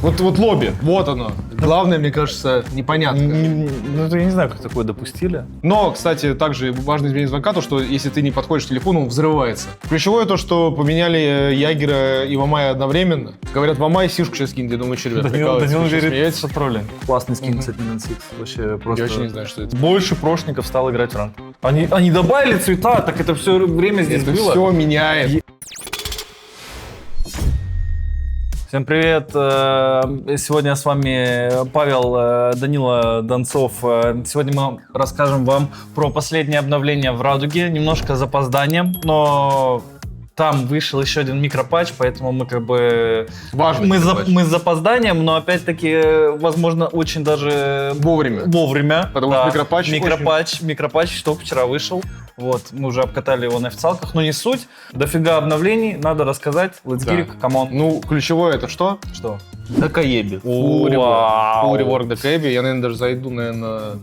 Вот лобби, вот оно. Главное, мне кажется, непонятно. Ну, я не знаю, как такое допустили. Но, кстати, также важно изменение звонка, то, что если ты не подходишь к телефону, он взрывается. Ключевое то, что поменяли Ягера и Мамая одновременно. Говорят, Мамай сишку сейчас кинет, я думаю, что, ребят, Данил вы сейчас говорит, смеетесь? что троллинг. Классный скин, кстати, на Six. Вообще просто... Я вообще не знаю, что это. Больше прошников стало играть в ранг. Они добавили цвета, так это все время здесь Это было. все меняет. Всем привет! Сегодня с вами Павел, Данила, Донцов. Сегодня мы расскажем вам про последнее обновление в Радуге. Немножко с запозданием, но там вышел еще один микропатч, поэтому мы как бы... Важный микропатч. Мы с запозданием, но опять-таки, возможно, очень даже... Вовремя. Потому что Микропатч только вчера вышел. Вот, мы уже обкатали его на официалках, но не суть. Дофига обновлений, надо рассказать. Let's get it, come on. Ну, ключевое это что? Что? ДКЕБи. Full rework ДКЕБи. Я, наверное, даже зайду,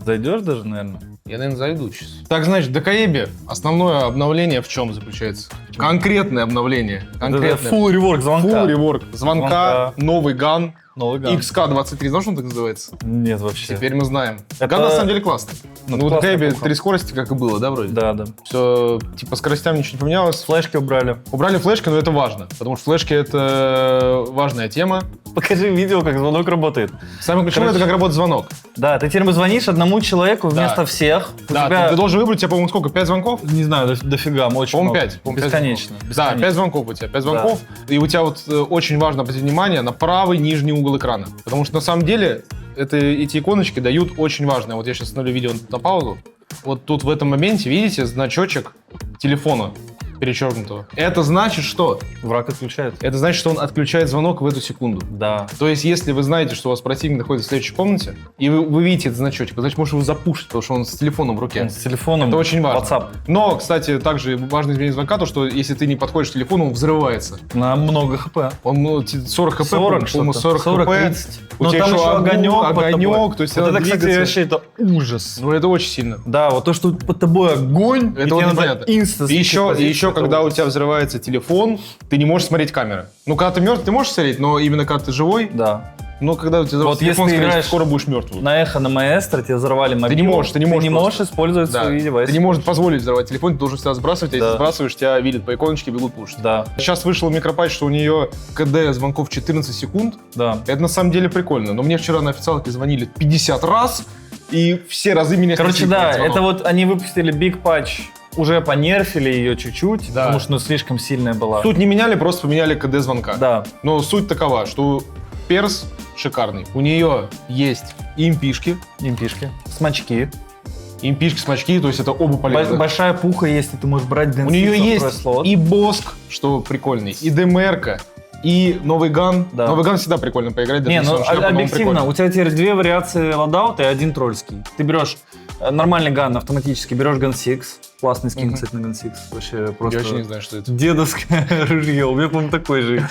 Зайдешь даже, наверное? Я, наверное, зайду сейчас. Так, значит, ДКЕБи, основное обновление в чем заключается? Конкретное обновление. Конкретное. Full rework звонка. Full rework звонка, новый ган. Новый ган. XK23, знаешь, что он так называется? Нет, вообще. Теперь мы знаем. Это... Ган на самом деле классный. Ну, у классная ДКЕБи пуха. 3 скорости, как и было, да, вроде? Да. Все, типа, скоростям ничего не поменялось. Флешки убрали. Убрали флешки, но это важно, потому что флешки — это важная тема. Покажи видео, как звонок работает. Самое ключевое — это как работает звонок. Да, ты теперь звонишь одному человеку вместо всех. Да, У тебя... ты должен выбрать, у тебя, по-моему, сколько? 5 звонков? Не знаю, дофига, очень По-моему, много. 5. По-моему, 5 Бесконечно. звонков. Да, 5 звонков у тебя. 5 звонков. И у тебя вот очень важно обратить внимание на правый нижний угол экрана. Потому что на самом деле эти иконочки дают очень важное. Вот я сейчас остановлю видео на паузу. Вот тут в этом моменте, видите, значочек телефона перечеркнутого. Это значит что? Враг отключает. Это значит, что он отключает звонок в эту секунду. Да. То есть, если вы знаете, что у вас противник находится в следующей комнате, и вы видите этот значочек, значит, может его запушить, потому что он с телефоном в руке. Он с телефоном. Это очень важно. WhatsApp. Но, кстати, также важно изменение звонка, то, что если ты не подходишь к телефону, он взрывается. На много хп. Он 40 хп, 40 по-моему, что-то. 40 хп. 30. У Но тебя там еще огонек, то есть вот надо это, кстати, двигаться. вообще это ужас. Ну, это очень сильно. Да, вот то, что под тобой огонь, Это вот непонятно. И еще, когда у тебя взрывается телефон, ты не можешь смотреть камеры. Ну, когда ты мертв, ты можешь смотреть, но именно когда ты живой, Да. но когда у тебя Вот телефон, если ты скорее играешь скоро будешь мертвым. На эхо, на маэстро тебе взорвали мобилу. Ты не можешь использовать Да. свои девайсы. Ты не можешь позволить взорвать телефон, ты должен всегда сбрасывать, а Да. если сбрасываешь, тебя видят по иконочке, бегут пушить. Да, Сейчас вышел микропатч, что у нее КД звонков 14 секунд. да. Это на самом деле прикольно. Но мне вчера на официалке звонили 50 раз, и все разы меня Короче, снесли да, этот звонок. это вот они выпустили Big Patch, уже понерфили ее чуть-чуть, Да. потому что ну, слишком сильная была. Суть не меняли, просто поменяли КД звонка. Да. Но суть такова, что перс шикарный. У нее есть и импишки, Импишки, смачки. смачки, то есть это оба полезных. Большая пуха есть, и ты можешь брать У нее есть и боск, что прикольный, и ДМРка, и новый ган. Да. Новый ган всегда прикольно поиграть. даже Не, если ну он шлёпает, но он объективно, прикольный. у тебя теперь две вариации лодаута и один тролльский. Ты берешь нормальный ган автоматически, берешь ган 6, классный скин, кстати, на ган 6. Вообще просто... Я вообще не знаю, что это. Дедовское ружье, у меня, по-моему, такой же.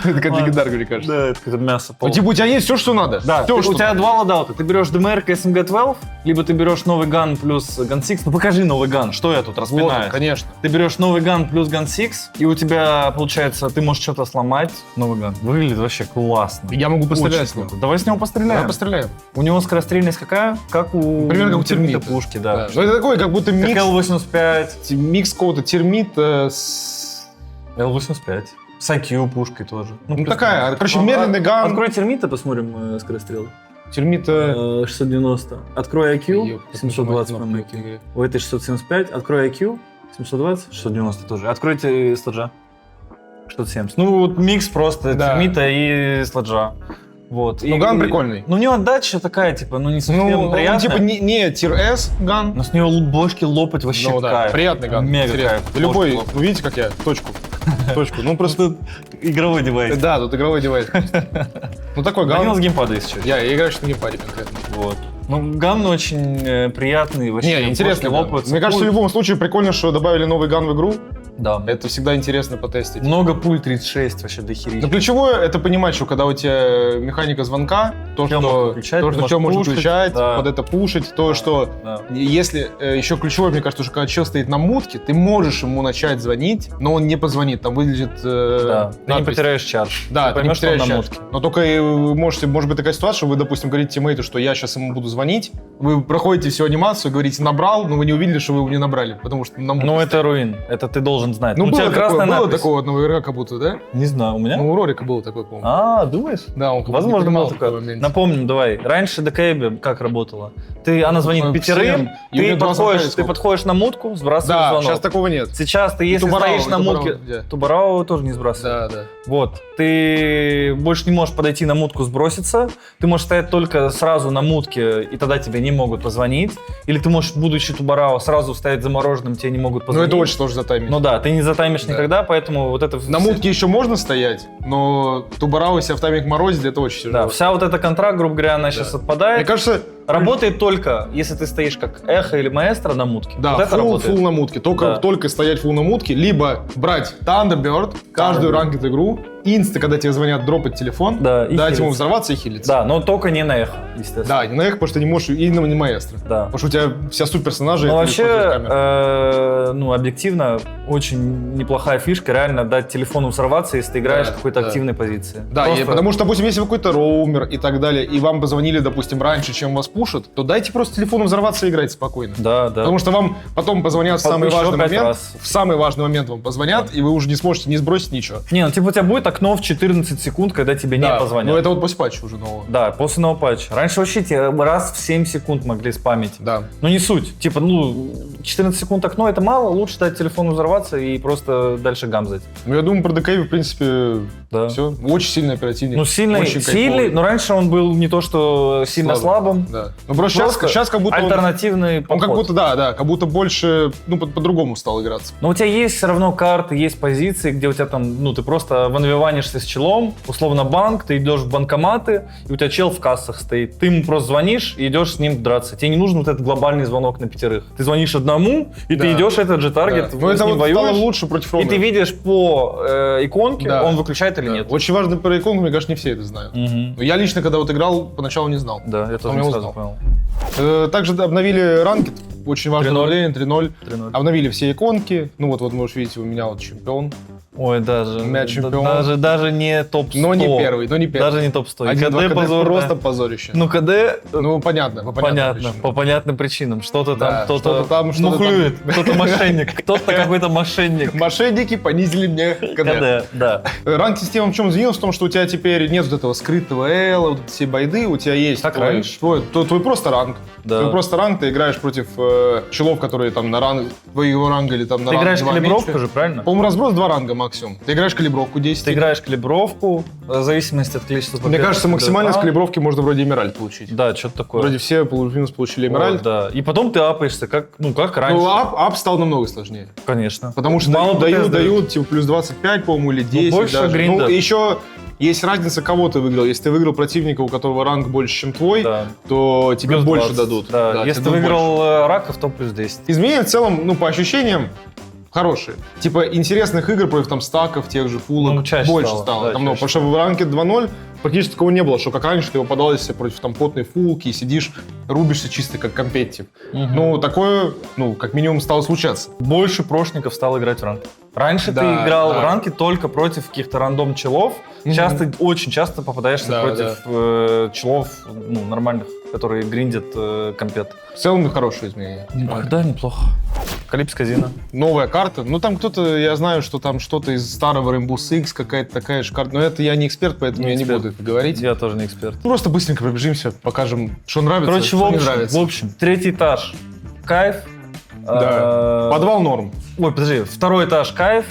Это как легендарка, мне кажется. Да, это какое-то мясо. Ну, типа, у тебя есть все, что надо. Да, Всё, у что тебя надо. два лодаута. Ты берешь DMR SMG-12, либо ты берешь новый ган плюс ган 6. Ну покажи новый ган, что я тут Вот, распинаю? конечно. Ты берешь новый ган плюс ган 6, и у тебя, получается, ты можешь что-то сломать. Новый ган. Выглядит вообще классно. Я могу пострелять Очень с ним. круто. Давай с него постреляем. Давай постреляем. У него скорострельность какая? Как у Примерно как у термита. пушки, да. Ну, это такой, как будто Как микс, L85, микс какого-то термита с... L85. С IQ пушкой тоже. Ну, плюс такая, минус. короче, медленный ган. Открой термита, посмотрим скорострел. Термита... 690. Открой IQ, Ёп, 720 кнопку по-моему. IQ. У этой 675. Открой IQ, 720, 690 тоже. Откройте сладжа. 670. Ну вот микс просто Да. термита и сладжа. Вот. Ну, ган прикольный. Ну у него отдача такая, типа, ну не совсем Ну, он приятная. типа не тир-С ган. Но с него бошки лопать вообще Ну да, кайф. приятный ган. Мега интересный. кайф. Любой, Бошки лопать. ну видите, как я, точку. Ну просто, Игровой девайс. да, тут игровой девайс. Ну такой Данил с ган. геймпада, если что. Я играю на геймпаде конкретно. Вот. Ну, ган очень приятный, вообще. Не, интересный бошки ган. лопаются. Мне кажется, в Пуль- любом случае прикольно, что добавили новый ган в игру. Да. Это всегда интересно потестить. Много пуль 36, вообще дохерища. Но ключевое — это понимать, что когда у тебя механика звонка, То, Чё можно включать, что можешь можно пушить, включать, да. под это пушить, то, что Да. если еще ключевое, мне кажется, что когда человек стоит на мутке, ты можешь ему начать звонить, но он не позвонит, там выглядит Да. Ты не надпись. потеряешь чардж. Да, ты ты не поймешь, что он потеряешь на чат. мутке. Но только вы может быть такая ситуация, что вы, допустим, говорите тиммейту, что я сейчас ему буду звонить, вы проходите всю анимацию, говорите «набрал», но вы не увидели, что вы его не набрали, потому что на мутке Ну, стоит. это руин. Это ты должен знать. Ну, у тебя красная было надпись. такого одного игрока как будто, да? Не знаю, у меня? Ну, у Рорика было такое, по-моему. А, думаешь? Да, он как будто Возможно, не понимал было такое. в моменте. Напомним, давай. Раньше ДКЭБ как работало? Она звонит Ну, пятерым, всем. И у него два звонка ты сколько? подходишь на мутку, сбрасываешь Да, звонок. сейчас такого нет. Сейчас ты, если Тубарау, стоишь на Тубарау мутке... где? Тубарау тоже не сбрасываешь. Да, да. Вот. Ты больше не можешь подойти на мутку, сброситься. Ты можешь стоять только сразу на мутке, и тогда тебе не могут позвонить. Или ты можешь, будучи Тубарау, сразу стоять замороженным, тебе не могут Ну, позвонить. это очень сложно затаймить. Ну да, ты не затаймишь Да. никогда, поэтому вот это... На мутке еще можно стоять, но Тубарау себя в тайминг морозит, это очень тяжело. Да, вся вот эта контра, грубо говоря, она сейчас Мне отпадает. кажется, Работает только, если ты стоишь как эхо или маэстро на мутке. да, вот это работает. full на мутке. Да. Только стоять full на мутке, либо брать Thunderbird, каждую Thunderbird. ранкед игру, инста, когда тебе звонят, дропать телефон, Да, и дать ему хилиться. взорваться и хилиться. Да, но только не на эхо, естественно. Да, не на их, потому что ты не можешь, и не маэстро. Да. Потому что у тебя вся суперсонажи Ну, это вообще, используют камеру. ну, объективно, очень неплохая фишка, реально дать телефону взорваться, если ты играешь Да, в какой-то да. активной позиции. Да, Просто- потому что, допустим, если вы какой-то роумер и так далее, и вам позвонили, допустим, раньше, чем вас пушат, то дайте просто телефоном взорваться и играйте спокойно. Да, да. Потому что вам потом позвонят в самый Еще важный 5 момент. раз. В самый важный момент вам позвонят, и вы уже не сможете не сбросить ничего. Не, ну, типа, у тебя будет окно в 14 секунд, когда тебе не Да, позвонят. но это вот после патча уже нового. Да, после нового патча. Раньше вообще тебе раз в 7 секунд могли спамить. Да. Ну не суть. Типа, ну, 14 секунд окно это мало, лучше дать телефону взорваться и просто дальше гамзать. Ну, я думаю, про ДК, в принципе, Да. все. Очень сильный оперативник. Ну, сильный, Очень сильный, кайфовый. но раньше он был не то, что сильно слабым. Да. Ну, просто сейчас как будто альтернативный он подход. как будто, да, как будто больше, ну, по-другому стал играться. Но у тебя есть все равно карты, есть позиции, где у тебя там, ну, ты просто ванвиванишься с челом, условно банк, ты идешь в банкоматы, и у тебя чел в кассах стоит. Ты ему просто звонишь и идешь с ним драться. Тебе не нужен вот этот глобальный звонок на 5. Ты звонишь одному, и Да. ты идешь этот же таргет, Да. Ну, с это ним вот стало воюешь, лучше против и роумера. ты видишь по иконке, Да. он выключает или Да. нет. Очень важно про иконку, мне кажется, не все это знают. Мгм. Но я лично, когда вот играл, поначалу не знал. Да, я тоже я не узнал. сразу понял. Также обновили ранкет, очень важное 3.0. обновление, 3.0. 3:0. Обновили все иконки. Ну вот можешь видеть, у меня вот чемпион. Ой, даже, У меня чемпион. даже не топ-100. Но не первый, но не первый. Даже не топ-100. И 1-2 КД КД позорно. просто позорище. Ну, КД, Ну, понятно, по понятным понятно, причинам. по понятным причинам. Что-то там, Да, кто-то что-то там, что-то мухлюет, кто-то мошенник, кто-то какой-то мошенник. Мошенники понизили мне КД. КД, да. Ранг-система в чем изменилась? В том, что у тебя теперь нет вот этого скрытого эла, вот эти все байды, у тебя есть Как раньше. твой просто ранг. Да. Твой просто ранг, ты играешь против челов, которые там на ранг, твоего ранга или там на Ты ранг играешь 2 калибровку меньше. же, правильно? По-моему, разброс 2 ранга максимум. Ты играешь калибровку 10. Ты играешь калибровку, в зависимости от количества Мне побед. кажется, максимально с А, калибровки можно вроде эмеральд получить. Да, что-то такое. Вроде все плюс-минус получили Вот, эмеральд. да. И потом ты апаешься, как раньше. Ну, ап стал намного сложнее. Конечно. Потому что Мало дают типа плюс 25, по-моему, или 10 больше даже. гринда. Ну, еще есть разница, кого ты выиграл. Если ты выиграл противника, у которого ранг больше, чем твой, Да. то тебе Плюс больше 20. дадут. Да. Да, Если тебе ты дадут больше. выиграл раков, то плюс 10. Изменения в целом, ну, по ощущениям, хорошие. Типа интересных игр против там стаков, тех же фулок, Ну, чаще больше стало, стало. да, Там, ну, чаще потому что в ранке 2.0 практически такого не было, что как раньше ты попадался против там потной фулки и сидишь, рубишься чисто как компетитив. Ну, такое, ну, как минимум стало случаться. Больше прошников стал играть в ранг. Раньше Да, ты играл да. в ранке только против каких-то рандом челов. Сейчас ты очень часто попадаешься Да, против челов ну, нормальных, которые гриндят компет. В целом, хорошие изменения. Да, неплохо. Калипс Казино. Новая карта. Ну, там кто-то, я знаю, что там что-то из старого Rainbow Six, какая-то такая же карта. Но это я не эксперт, поэтому Не я эксперт. не буду это говорить. Я тоже не эксперт. Просто быстренько пробежимся, покажем, что нравится, Короче, что в не общем, нравится. в общем, третий этаж. Кайф. Да. Подвал норм. Ой, подожди, второй этаж кайф,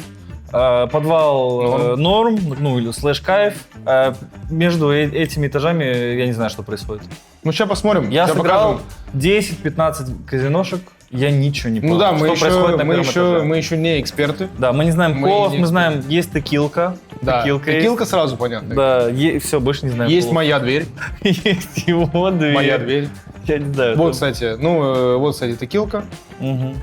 подвал норм, ну или слэш кайф. Между этими этажами я не знаю, что происходит. Ну, сейчас посмотрим. Я щас сыграл покажем. 10-15 казиношек, я ничего не понял. Ну да, мы что происходит еще, на первом этаже. мы еще не эксперты. Да, мы не знаем мы колов, не мы знаем, есть текилка. Да, Текилка есть. текилка сразу понятно. Да, все, больше не знаем. Есть колов. моя дверь. Есть его дверь. Моя дверь. Я не знаю. Вот, кстати, вот, кстати, текилка. Мгм.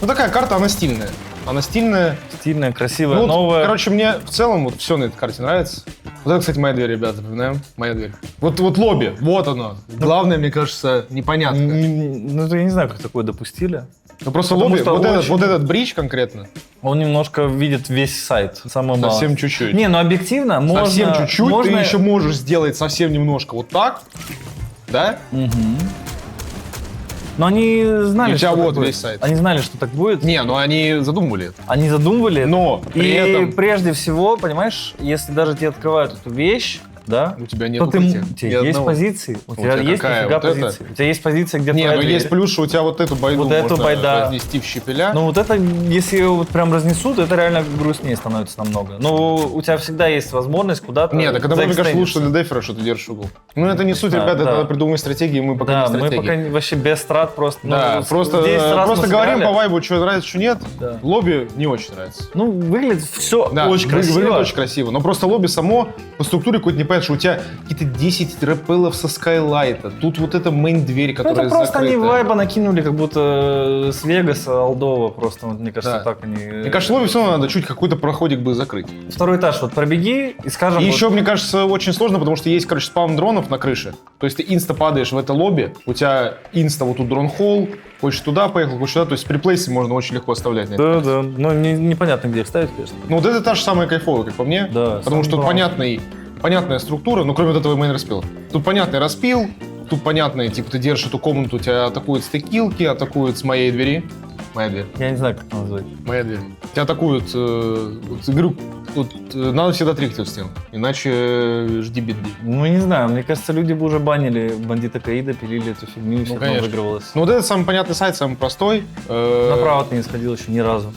Ну, такая карта, она стильная. Она стильная. Стильная, красивая, Ну, вот, новая. короче, мне в целом вот все на этой карте нравится. Вот это, кстати, моя дверь, ребята, запоминаем. Моя дверь. Вот лобби, вот оно. Главное, мне кажется, непонятно. Ну, я не знаю, как такое допустили. Ну просто Потому лобби, что очень- вот этот бридж конкретно, Он немножко видит весь сайт. Самое мало. совсем чуть-чуть. Не, ну объективно можно... Совсем чуть-чуть, можно... ты еще можешь сделать совсем немножко вот так, да? Но они знали, И у тебя что так вот будет. весь сайт. Они знали, что так будет. Не, ну они задумывали это. Они задумывали. Но при И этом прежде всего, понимаешь, если даже тебе открывают эту вещь, да, у тебя нет то ты, укрытия. у тебя Ни есть одного. позиции. У тебя тебя есть какая? нифига Вот это? позиции. У тебя есть позиция, где Не, твоя ну дверь. есть плюс, что у тебя вот эту байду Вот эту можно байда. разнести в щепеля. Ну вот это, если ее вот прям разнесут, это реально грустнее становится намного. Но у тебя всегда есть возможность куда-то Нет, так это, мне кажется, заэкстендиться. лучше для дефера, что ты держишь угол. Ну это не суть, Да, ребята, это да. надо придумать стратегии, мы пока Да, не мы стратегии. пока вообще без страт просто. Да, ну, просто 10 раз мы говорим сыграли. по вайбу, что нравится, что нет. Да. Лобби не очень нравится. Ну, выглядит все Да, очень красиво. выглядит очень красиво. Но просто лобби само по структуре какой-то непонятно, что у тебя какие-то 10 рэпелов со скайлайта. Тут вот эта мейн-дверь, Ну, которая это просто они закрыта. вайба накинули, как будто с Вегаса, Алдова просто, вот, мне кажется, Да. так они... Мне кажется, лобби все равно надо чуть какой-то проходик бы закрыть. Второй этаж, вот пробеги и скажем... И вот- еще, мне кажется, очень сложно, потому что есть, короче, спаун дронов на крыше. То есть ты инста падаешь в это лобби, у тебя инста вот тут дрон-холл, хочешь туда поехал, хочешь сюда. То есть приплейсы можно очень легко оставлять. на это. Да, да, но непонятно, где их ставить, конечно. Ну вот это та же самая кайфовая, как по мне. Да, Потому что тут самое понятная структура, ну кроме вот этого мейн распила. Тут понятный распил, тут понятное, типа ты держишь эту комнату, тебя атакуют стекилки, атакуют с моей двери. Моя дверь. Я не знаю, как это назвать. Моя дверь. Тебя атакуют, вот, игру, вот, надо всегда трикать в стену, иначе жди беды. Ну, не знаю, мне кажется, люди бы уже банили бандита Каида, пилили эту фигню, и все это конечно. разыгрывалось. Ну вот это самый понятный сайт, самый простой. Направо ты не сходил еще ни разу.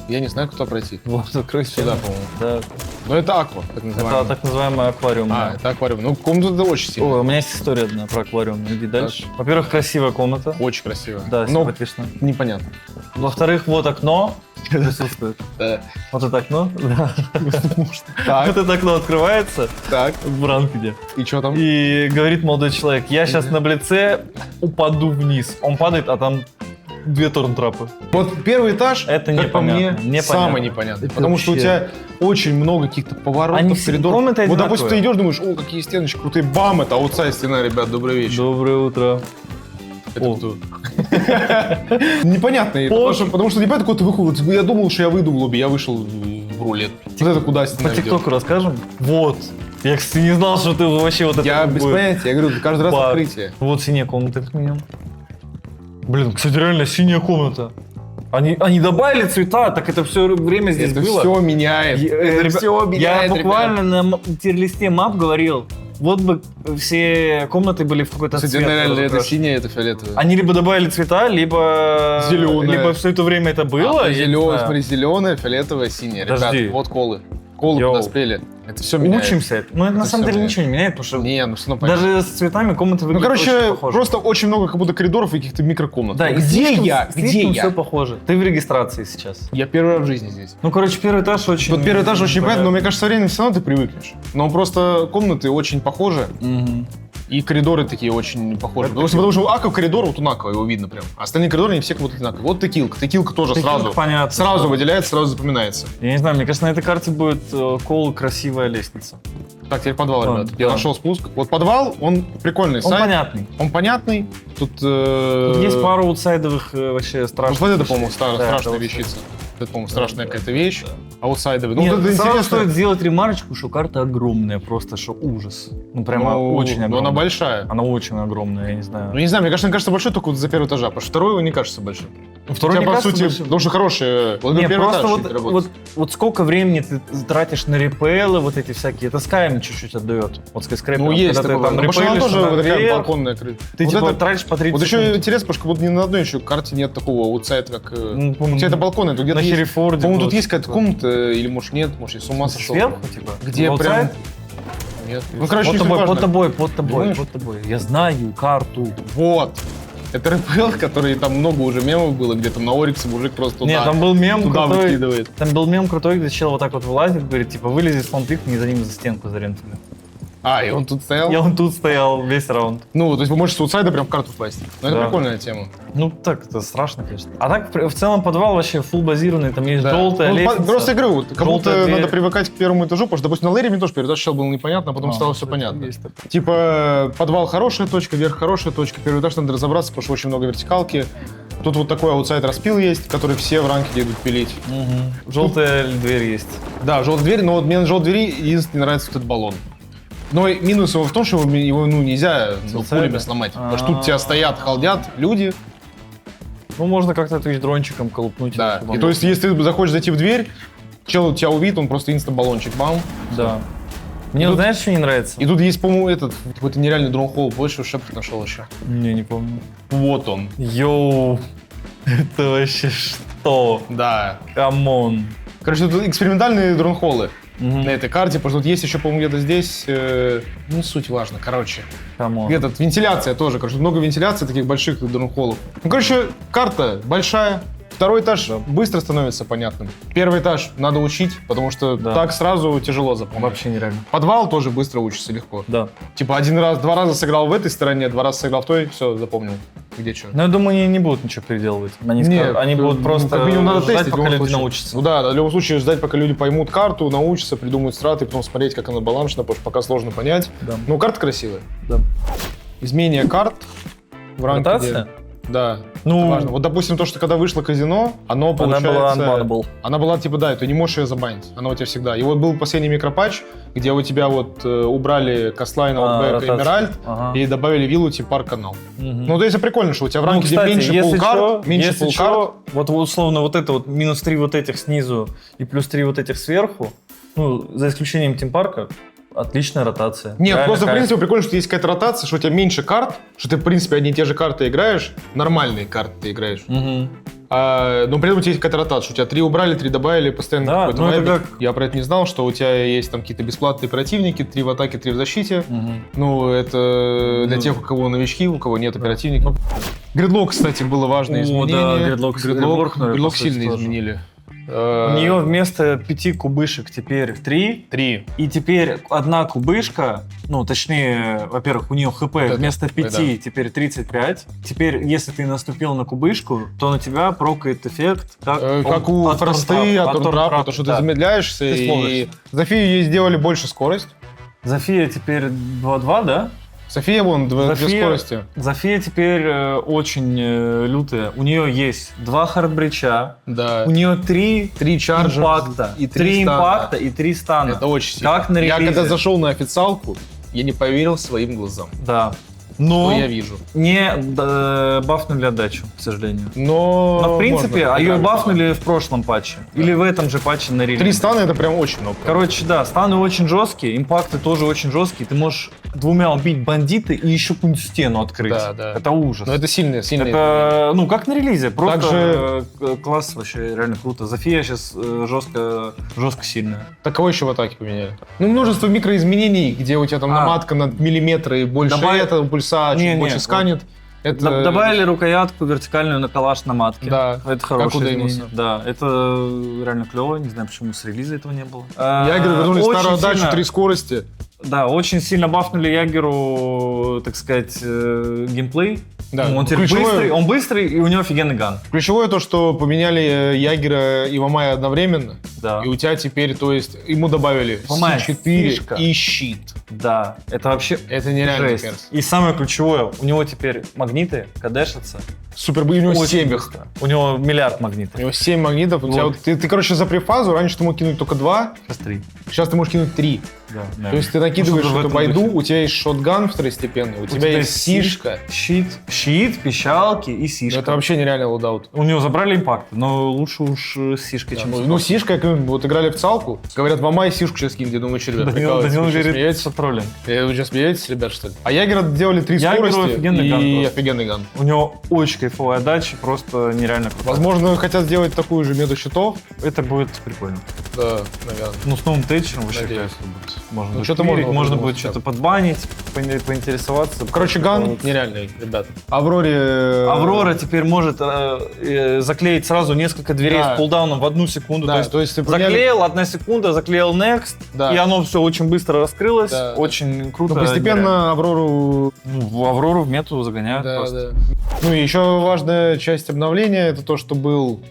Я не знаю, куда пройти. Вот, открой Сюда, стену. по-моему. Да. Но это аква, так называемый. Это так называемый аквариум. А, это аквариум. Ну, комната это очень сильно. Ой, у меня есть история одна про аквариум. Иди дальше. Во-первых, красивая комната. Очень красиво. Да, Но симпатично. непонятно. Во-вторых, вот окно. Присутствует. Да. Вот это окно. Да. Так, Вот это окно открывается так. в ранкеде. И что там? И говорит молодой человек, я сейчас на блице упаду вниз. Он падает, а там 2 торнтрапы. Вот первый этаж, Это как по мне, непонятно. Непонятно. самый непонятный. Это Потому что у вообще- тебя очень много каких-то поворотов, Они все коридоров. комнаты Вот, допустим, ты одинаковые. идешь, думаешь, о, какие стеночки крутые, бам, это аутсайд стена, ребят, добрый вечер. Доброе утро. Это О. кто? Непонятно. Потому что непонятно, какой ты выход. Я думал, что я выйду в лобби, я вышел в рулет. Вот это куда стена По ведет? ТикТоку расскажем? Вот. Я, кстати, не знал, что ты вообще вот это Я будет. без понятия, я говорю, каждый раз Баг. открытие. Вот синяя комната как минимум. Блин, кстати, реально синяя комната. Они добавили цвета, так это все время здесь Это было. все меняет. Это все меняет, Я буквально ребят. на тир-листе мап говорил, вот бы все комнаты были в какой-то Кстати, цвет. реально, это разукрашены. синее, это фиолетовое. Они либо добавили цвета, либо... Зелёное. Либо все это время это было. я не Зеленое, знаю. смотри, зеленое, фиолетовое, синее. Подожди. Ребят, вот колы. Колы Йоу. туда спели. Это все меняет. Учимся. Но это на Это самом всё деле меняет. ничего не меняет, потому что Не, ну все равно понятно. даже с цветами комнаты Ну, выглядят очень короче, похоже. просто очень много как будто коридоров и каких-то микрокомнат. Да, и где слишком- я? Где слишком я? все похоже. Ты в регистрации сейчас. Я первый раз в жизни здесь. Ну, короче, первый этаж очень... Вот первый этаж очень понятно, но мне кажется, со временем все равно ты привыкнешь. Но просто комнаты очень похожи, Мгм. и коридоры такие очень похожи. Потому что у Аква коридор, вот у Накова его видно прям. А остальные коридоры, они все как будто одинаковые. Вот текилка. Текилка тоже Текилка, сразу. понятно. Сразу выделяется, сразу запоминается. Я не знаю, мне кажется, на этой карте будет кол красивая лестница. Так, теперь подвал, Ладно, ребят. Я да. нашел спуск. Вот подвал, он прикольный Он сайт. понятный. Он понятный. Тут, Тут есть пару аутсайдовых вообще страшных. Вот это, по-моему, Да, страшная это вещица. Это, по-моему, страшная какая-то вещь. Аутсайдовый. Ну, Нет, вот это сразу интересно. стоит сделать ремарочку, что карта огромная, просто что ужас. Ну, прямо Ну, очень но огромная. она большая. Она очень огромная, я не знаю. Ну, не знаю, мне кажется большой только вот за первый этажа, потому что второй его не кажется большим. Второй Хотя, не по кажется сути, большим. потому что хорошие. Вот Не, первый просто этаж вот, чуть работает. вот сколько времени ты тратишь на репелы, вот эти всякие, это Skyrim чуть-чуть отдает. Вот Skyscraper, Ну, есть когда ты такое. там Ну, потому что она репелишь тоже вот такая наверх, балконная крыша. ты Вот типа это- тратишь по 30 Вот еще секунд. интересно, потому что вот ни на одной еще карте нет такого аутсайда, как... Ну, у тебя это балкон, это где-то на есть... Херефорде. По-моему, было тут есть какая-то такое. комната, или может нет, может я с ума сошел. Сверху, типа? Где Outside? прям... Нет. Ну, короче, под не суть тобой, важно. под тобой, под тобой, Думаешь? под тобой. Я знаю карту. Вот. Это РПЛ, который там много уже мемов было, где там на Ориксе мужик просто туда, Нет, там был мем туда крутой. выкидывает. Там был мем крутой, где чел вот так вот вылазит, говорит, типа, вылези с помпик, не за ним за стенку зарентали. А, и он тут стоял? И он тут стоял весь раунд. Ну, то есть вы можете с аутсайда прям в карту впасть. Ну, это Да. прикольная тема. Ну, так, это страшно, конечно. А так, в целом, подвал вообще фулл базированный, там есть Да. желтая Ну, лестница. просто игры, вот, как желтая будто дверь. надо привыкать к первому этажу, потому что, допустим, на Лэре мне тоже первый этаж сначала было непонятно, а потом стало все понятно. Есть такое. Типа, подвал хорошая точка, верх хорошая точка, первый этаж надо разобраться, потому что очень много вертикалки. Тут вот такой аутсайд распил есть, который все в ранке идут пилить. Желтая дверь есть. Да, желтая дверь, но вот мне на желтой двери единственное не нравится вот этот баллон. Но и минус его в том, что его нельзя пулями сломать. Потому что тут тебя стоят, халдят люди. Ну, можно как-то дрончиком колупнуть. Да. чтобы И то есть, если ты захочешь зайти в дверь, чел тебя увидит, он просто инста-баллончик бам. Да. Мне, Тут- знаешь, что не нравится? И тут есть, по-моему, этот какой-то нереальный дронхолл, больше Шепард нашел еще. Не, не помню. Вот он. Йоу, это вообще что? Да. Камон. Короче, тут экспериментальные дронхоллы Мгм. на этой карте, потому что тут есть еще, по-моему, где-то здесь, ну, суть важно, короче. Камон. Этот, вентиляция тоже, короче, много вентиляции таких больших дронхоллов. Ну, короче, карта большая. Второй этаж быстро становится понятным. Первый этаж надо учить, потому что Да. так сразу тяжело запомнить. Вообще нереально. Подвал тоже быстро учится легко. Да. Типа два раза сыграл в этой стороне, 2 раза сыграл в той, все, запомнил, где что. Но я думаю, они не будут ничего переделывать. Они, Нет, они будут просто как минимум надо ждать, тестить, в пока любом люди случае. научатся. Ну да, в любом случае ждать, пока люди поймут карту, научатся, придумают страты, потом смотреть, как она балансна, потому что пока сложно понять. Да. Ну, карта красивая. Да. Изменение карт в ранге. Ротация? Да. Ну, Это важно. Вот, допустим, то, что когда вышло казино, оно она получается... была unbannable. Она была, типа, да, ты не можешь ее забанить. Она у тебя всегда. И вот был последний микропатч, где у тебя вот убрали Кастлайн, Outback и ротация. Эмеральд, Ага. и добавили виллу типа парк-канал. Мгм. Ну, то есть это прикольно, что у тебя в ранге, кстати, где меньше если полкарт, чё, меньше если полкарт. чё, вот условно вот это вот минус 3 вот этих снизу и плюс 3 вот этих сверху, ну, за исключением тимпарка, отличная ротация. Нет, Реально просто, в кайф. принципе, прикольно, что есть какая-то ротация, что у тебя меньше карт, что ты, в принципе, одни и те же карты играешь, нормальные карты ты играешь. Мгм. Но при этом у тебя есть какая-то ротация, что у тебя 3 убрали, 3 добавили, постоянно Да, какой-то ну это вайбик. как- Я про это не знал, что у тебя есть там какие-то бесплатные противники, 3 в атаке, 3 в защите. Мгм. Ну, это для Ну. тех, у кого новички, у кого нет оперативников. Гридлок, кстати, было важное О, изменение. да, гридлок реворкнули, Гридлок по сути, сильно тоже. изменили. У нее вместо 5 кубышек теперь 3. 3. И теперь одна кубышка, ну, точнее, во-первых, у нее хп это, вместо 5 да. теперь 35. Теперь, если ты наступил на кубышку, то на тебя прокает эффект, Как у от Фросты, Торнтрапа, от Торнтрапа, то, что ты да. замедляешься. Ты И смотришь. Зофию ей сделали больше скорость. Зофия теперь 2-2, да? София, вон, две скорости. Зофия теперь очень лютая. У нее есть 2 хардбрича, Да. у нее 3 3 чарджа импакта, и 3 3 стана. импакта и 3 стана. Это очень сильно. Как на Я релизе. когда зашел на официалку, я не поверил своим глазам. Да. Что Но я вижу. не бафнули отдачу, к сожалению. Но, Но в принципе, можно ее поправить. бафнули в прошлом патче. Или в этом же патче на релизе. 3 стана это прям очень много. Короче, да, станы очень жесткие, импакты тоже очень жесткие. Ты можешь 2 убить бандита и еще какую-нибудь стену открыть. Да, да. Это ужас. Но это сильно. Это, ну, как на релизе, просто Также- класс вообще реально круто. Зофия сейчас жестко сильная. Так кого еще в атаке поменяли? Ну, множество микроизменений, где у тебя там наматка на миллиметры и больше Добавили- этого пульса, чуть Не, больше вот. сканет. Это... Добавили рукоятку вертикальную на калаш на матке. Да, Это хорошее как у изменение. Деймоса. Да, это реально клево. Не знаю, почему с релиза этого не было. Ягеры вернули Очень старую отдачу, сильно- 3 скорости. Да, очень сильно бафнули Ягеру, так сказать, геймплей. Да, Ну, он теперь ключевое- он быстрый, и у него офигенный ган. Ключевое то, что поменяли Ягера и Вамая одновременно. Да. И у тебя теперь, то есть, ему добавили Вамая C4 фишка. и щит. Да, это вообще Это нереально жесть. теперь. И самое ключевое, у него теперь магниты кадешатся. Супер, у него Очень 7 их. быстро. У него миллиард У магнитов. него 7 магнитов. У тебя Вот. вот, ты, короче, за префазу раньше ты мог кинуть только 2, Сейчас 3. сейчас ты можешь кинуть 3. Да, То есть ты накидываешь Ну, что-то в эту этом байду, духе. у тебя есть шотган второстепенный, у тебя есть сишка. щит, пищалки и сишка. Это вообще нереально лоудаут. У него забрали импакт, но лучше уж с сишкой, чем с Ну, сишка, я говорю, вот играли в ЦАЛКу, говорят, Вамай сишку сейчас кинь, я думаю, что, ребят, Данил прикалываетесь, вы что, говорит, смеетесь? что троллинг. Вы сейчас смеетесь, ребят, что ли? А Ягера делали 3 Ягеру скорости офигенный и ган просто. офигенный ган. У него очень кайфовая отдача, просто нереально круто. Возможно, хотят сделать такую же мету щитов. Это будет прикольно. Да, наверное. Ну, с новым тейчером вообще Надеюсь. классно будет. Можно Ну, будет что-то клирить, можно можно будет будет что-то подбанить, поинтересоваться. Короче, ган нереальный, ребят. Авроре... Аврора теперь может заклеить сразу несколько дверей Да. с кулдауном в 1 секунду. Да, то есть ты заклеил, 1 секунда, заклеил next, Да. и оно все очень быстро раскрылось, Да. очень круто. Ну, постепенно Аврору... Ну, в Аврору в мету загоняют Да, просто. да. Ну и еще важная часть обновления, это то, что был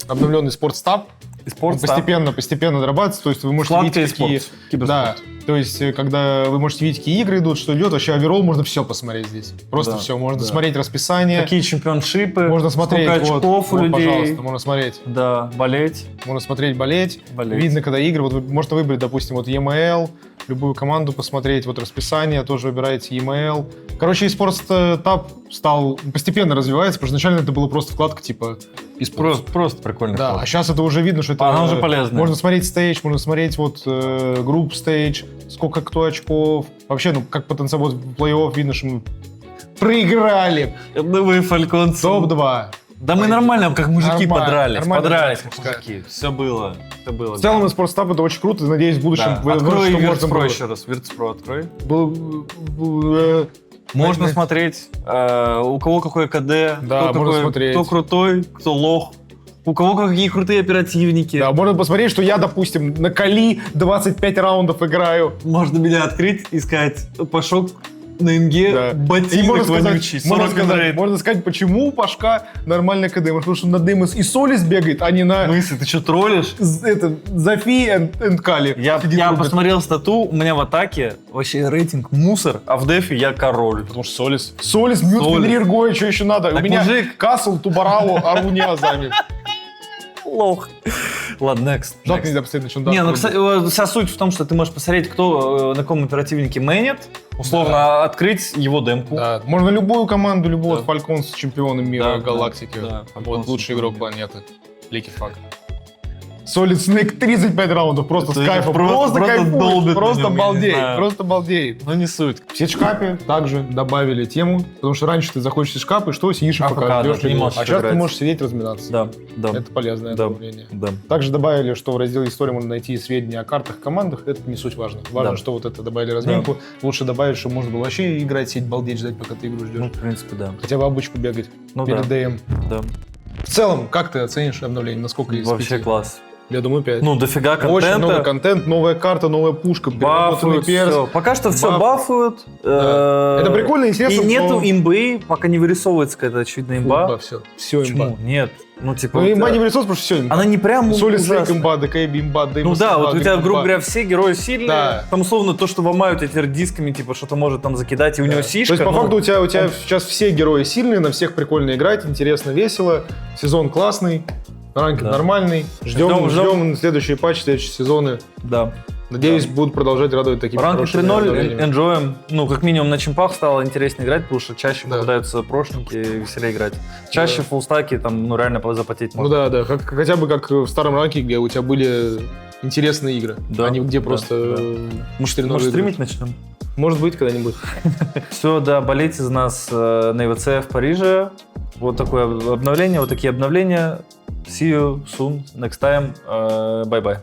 обновленный спортстаб. И спорт, Он постепенно дорабатывается, то есть вы можете Вкладка видеть, какие... e-спорт, киберспорт. Да, то есть когда вы можете видеть, какие игры идут, что идет, вообще оверолл можно все посмотреть здесь. Просто Да, все, можно да. смотреть расписание, Какие чемпионшипы, можно смотреть, сколько очков у вот, людей. пожалуйста, можно смотреть. Да, болеть. Можно смотреть, болеть. Болеть. Видно, когда игры. Вот можно выбрать, допустим, вот EML, любую команду посмотреть, вот расписание, тоже выбираете EML. Короче, eSports Tab стал постепенно развивается, потому что изначально это было просто вкладка типа eSports. Просто прикольно. Да, а сейчас это уже видно, что это... Она уже полезная. Можно смотреть стейдж, можно смотреть вот групп стейдж, сколько кто очков. Вообще, ну, как потенциал в плей-офф видно, что мы проиграли. Вы фальконцы. Топ-2. Да мы нормально, как мужики Нормально, подрались. нормально Подрались, дрались, как мужики. Все было. Все было. В целом, eSports Tab это очень круто. Надеюсь, в будущем... Да. вы- Открой что можно Виртспро было. еще раз. Виртспро открой. Можно- Можно смотреть, у кого какой КД, Да, кто, можно смотреть. кто крутой, кто лох, у кого какие крутые оперативники. Да, можно посмотреть, что я, допустим, на Кали 25 раундов играю. Можно меня открыть и сказать, пошел на инге, Да. И ботинок можно сказать, вонючий, 40 рейд. можно сказать, почему у Пашка нормальный КД. Может, потому что на Демос и Солис бегает, а не на Мысли, ты что, троллишь? Зафи и Кали. Я посмотрел стату, у меня в атаке вообще рейтинг мусор, а в дефе я король. Потому что Солис. Солис, Мьют, Солис. Фенрир, Гоя, что еще надо? Так, у меня мужик. Касл, Тубарау, Аруни, Азами. Лох. Ладно, next. Жалко, next. нельзя посмотреть на чем Не, ну, кстати, вся суть в том, что ты можешь посмотреть, кто на каком оперативнике мэнит, условно открыть его демку. Да, можно любую команду, любого Да. Фалькон с чемпионом мира, Да, галактики. да, Вот Falcons лучший с игрок чемпионом планеты. Лики факт. Solid Snake 35 раундов, просто Это с кайфом. просто Просто кайфует, долбит на просто нем, я не балдеет, знаю. просто балдеет. Ну не суть. В сетчкапе также добавили тему, потому что раньше ты заходишь в сетчкап, и что, сидишь и АФК, пока да, ждешь ты не игру. можешь А сейчас играть. ты можешь сидеть разминаться. Да, да. Это полезное Да. добавление. Да. Также добавили, что в разделе истории можно найти сведения о картах, командах. Это не суть важно. Важно, Да. что вот это добавили разминку. Лучше добавить, чтобы можно было вообще играть, сидеть, балдеть, ждать, пока ты игру ждешь. Ну, в принципе, да. Хотя бы обычку бегать Ну перед да. ДМ. Да. В целом, как ты оценишь обновление? Насколько из Вообще 5? класс. Я думаю, 5. Ну, дофига Очень много контента. контент, новая карта, новая пушка, переработанный Бафуют перс. все. Пока что все Баф. бафуют. Да. Это прикольно, интересно. И нету но- имбы, пока не вырисовывается какая-то очевидная имба. все. Все Почему? имба. Нет. Ну, типа... Ну, вот, имба не вырисовывается, потому что все имба. Она не прям Солид ужасная. Снейк имба, ДКБ имба, Деймос Ну да, имба, вот у тебя, Гриф грубо имба. говоря, все герои сильные. Да. Там, условно, то, что ломают эти дисками, типа, что-то может там закидать, и у него Да. сишка. То есть, по ну, факту, у тебя сейчас все герои сильные, на всех прикольно играть, интересно, весело. Сезон классный, ранкинг Да. нормальный. Ждем. Ждем следующие патчи, следующие сезоны. Да. Надеюсь, будут продолжать радовать такими Ранг хорошими 3.0 обновлениями. энджоем. Ну, как минимум на чемпах стало интереснее играть, потому что чаще Да. попадаются прошники и веселее играть. Чаще Да. фуллстаки там, ну, реально запотеть Ну можно. да, хотя бы как в старом ранке, где у тебя были интересные игры, Да, а не где да, просто да. Может, 4-0 может выигрываешь. стримить начнем? Может быть, когда-нибудь. Все, да, болейте за нас на ИВЦ в Париже. Вот такое обновление, вот такие обновления. See you soon, next time. Bye-bye.